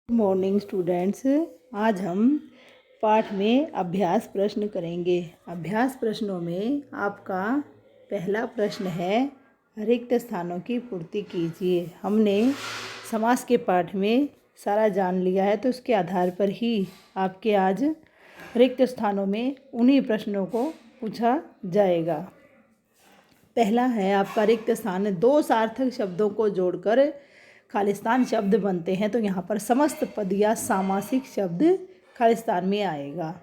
Morning students, आज हम पाठ में अभ्यास प्रश्न करेंगे। अभ्यास प्रश्नों में आपका पहला प्रश्न है, रिक्त स्थानों की पूर्ति कीजिए। हमने समास के पाठ में सारा जान लिया है, तो उसके आधार पर ही आपके आज रिक्त स्थानों में उन्हीं प्रश्नों को पूछा जाएगा। पहला है आपका रिक्त स्थान, दो सार्थक शब्दों को जोड़कर खालिस्तान शब्द बनते हैं, तो यहाँ पर समस्त पद या सामासिक शब्द खालिस्तान में आएगा।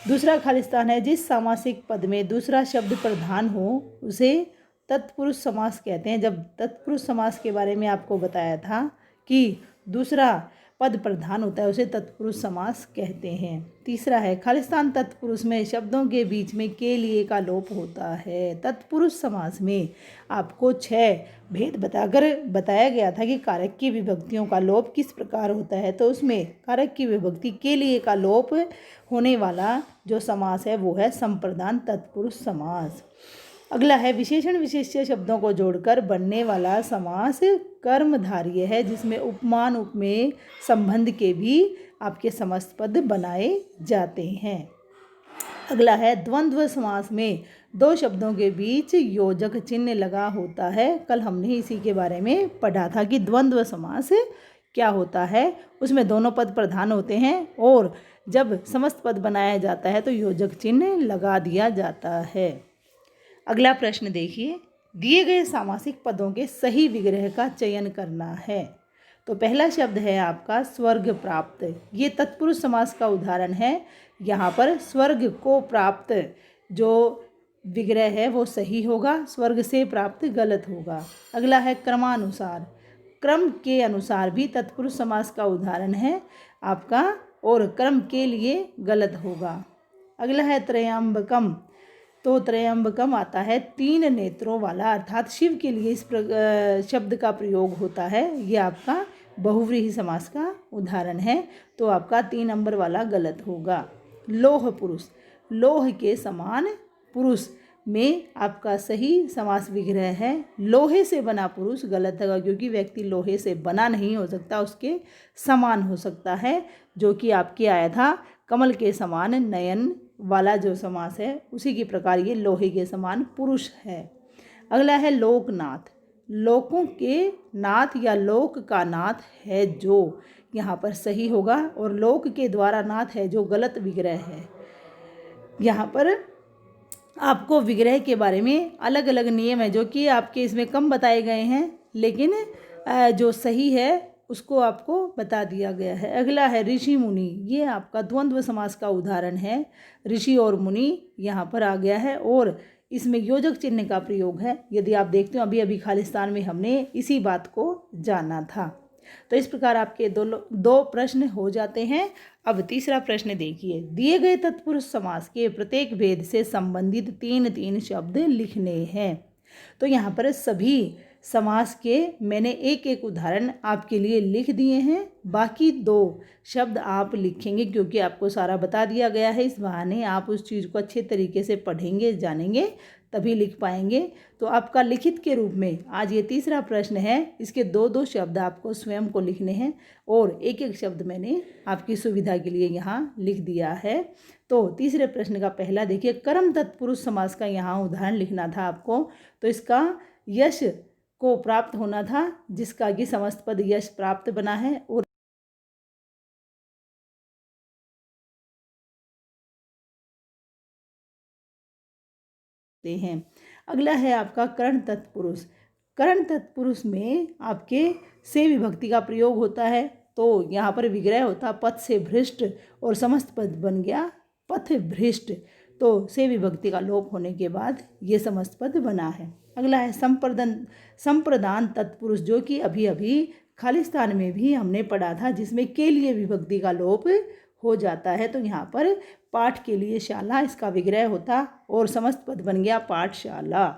दूसरा खालिस्तान है, जिस सामासिक पद में दूसरा शब्द प्रधान हो उसे तत्पुरुष समास कहते हैं। जब तत्पुरुष समास के बारे में आपको बताया था कि दूसरा पद प्रधान होता है, उसे तत्पुरुष समास कहते हैं। तीसरा है, खालिस्तान तत्पुरुष में शब्दों के बीच में के लिए का लोप होता है। तत्पुरुष समास में आपको 6 भेद बताकर बताया गया था कि कारक की विभक्तियों का लोप किस प्रकार होता है, तो उसमें कारक की विभक्ति के लिए का लोप होने वाला जो समास है वो है संप्रदान तत्पुरुष समास। अगला है, विशेषण विशेष्य शब्दों को जोड़कर बनने वाला समास कर्मधारय है, जिसमें उपमान उपमेय संबंध के भी आपके समस्त पद बनाए जाते हैं। अगला है, द्वंद्व समास में दो शब्दों के बीच योजक चिन्ह लगा होता है। कल हमने इसी के बारे में पढ़ा था कि द्वंद्व समास क्या होता है। उसमें दोनों पद प्रधान होते हैं और जब समस्त पद बनाया जाता है तो योजक चिन्ह लगा दिया जाता है। अगला प्रश्न देखिए, दिए गए सामासिक पदों के सही विग्रह का चयन करना है। तो पहला शब्द है आपका स्वर्ग प्राप्त। ये तत्पुरुष समास का उदाहरण है। यहाँ पर स्वर्ग को प्राप्त जो विग्रह है वो सही होगा, स्वर्ग से प्राप्त गलत होगा। अगला है क्रमानुसार। क्रम के अनुसार भी तत्पुरुष समास का उदाहरण है आपका, और क्रम के लिए गलत होगा। अगला है त्रयंबकम। तो त्रयंबकम आता है 3 नेत्रों वाला, अर्थात शिव के लिए इस शब्द का प्रयोग होता है। ये आपका बहुव्रीहि समास का उदाहरण है, तो आपका 3 नंबर वाला गलत होगा। लोह पुरुष, लोह के समान पुरुष में आपका सही समास विग्रह है लोहे से बना पुरुष। गलत होगा, क्योंकि व्यक्ति लोहे से बना नहीं हो सकता, उसके समान हो सकता है, जो कि आपके आया था कमल के समान नयन वाला जो समास है, उसी की प्रकार ये लोहे के समान पुरुष है। अगला है लोकनाथ। लोकों के नाथ या लोक का नाथ है जो, यहाँ पर सही होगा, और लोक के द्वारा नाथ है जो गलत विग्रह है। यहाँ पर आपको विग्रह के बारे में अलग अलग नियम है जो कि आपके इसमें कम बताए गए हैं, लेकिन जो सही है उसको आपको बता दिया गया है। अगला है ऋषि मुनि। ये आपका द्वंद्व समास का उदाहरण है। ऋषि और मुनि यहाँ पर आ गया है और इसमें योजक चिन्ह का प्रयोग है। यदि आप देखते हो अभी अभी खालिस्तान में हमने इसी बात को जाना था। तो इस प्रकार आपके दो प्रश्न हो जाते हैं। अब तीसरा प्रश्न देखिए, दिए गए तत्पुरुष समास के प्रत्येक भेद से संबंधित 3 शब्द लिखने हैं। तो यहाँ पर सभी समास के मैंने एक उदाहरण आपके लिए लिख दिए हैं। बाकी 2 शब्द आप लिखेंगे, क्योंकि आपको सारा बता दिया गया है। इस बहाने आप उस चीज़ को अच्छे तरीके से पढ़ेंगे, जानेंगे, तभी लिख पाएंगे। तो आपका लिखित के रूप में आज ये तीसरा प्रश्न है, इसके 2 शब्द आपको स्वयं को लिखने हैं और एक शब्द मैंने आपकी सुविधा के लिए यहाँ लिख दिया है। तो तीसरे प्रश्न का पहला देखिए, कर्म तत्पुरुष समास का यहाँ उदाहरण लिखना था आपको। तो इसका यश को प्राप्त होना था, जिसका कि समस्त पद यश प्राप्त बना है, और हैं। अगला है आपका कर्ण तत्पुरुष। कर्ण तत्पुरुष में आपके से विभक्ति का प्रयोग होता है, तो यहाँ पर विग्रह होता पथ से भ्रष्ट, और समस्त पद बन गया पथ भ्रष्ट। तो से विभक्ति का लोप होने के बाद ये समस्त पद बना है। अगला है संप्रदान तत्पुरुष, जो कि अभी अभी खालिस्तान में भी हमने पढ़ा था, जिसमें के लिए विभक्ति का लोप हो जाता है। तो यहाँ पर पाठ के लिए शाला इसका विग्रह होता और समस्त पद बन गया पाठशाला।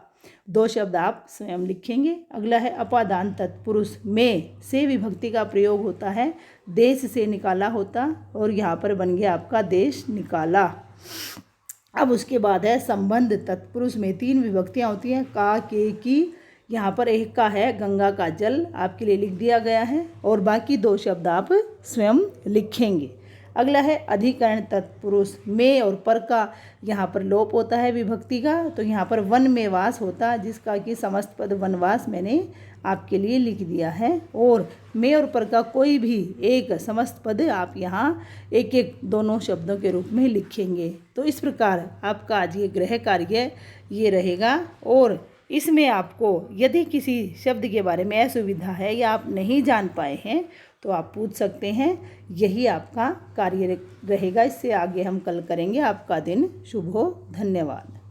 2 शब्द आप स्वयं लिखेंगे। अगला है अपादान तत्पुरुष में से विभक्ति का प्रयोग होता है, देश से निकाला होता, और यहाँ पर बन गया आपका देश निकाला। अब उसके बाद है संबंध तत्पुरुष में 3 विभक्तियाँ होती हैं, का, के, की। यहाँ पर एक का है गंगा का जल, आपके लिए लिख दिया गया है, और बाकी 2 शब्द आप स्वयं लिखेंगे। अगला है अधिकरण तत्पुरुष। में और पर का यहाँ पर लोप होता है विभक्ति का, तो यहाँ पर वन में वास होता, जिसका कि समस्त पद वनवास मैंने आपके लिए लिख दिया है। और में और पर का कोई भी एक समस्त पद आप यहाँ एक एक दोनों शब्दों के रूप में लिखेंगे। तो इस प्रकार आपका आज ये गृह कार्य ये रहेगा। और इसमें आपको यदि किसी शब्द के बारे में असुविधा है या आप नहीं जान पाए हैं तो आप पूछ सकते हैं। यही आपका कार्य रहेगा। इससे आगे हम कल करेंगे। आपका दिन शुभ हो। धन्यवाद।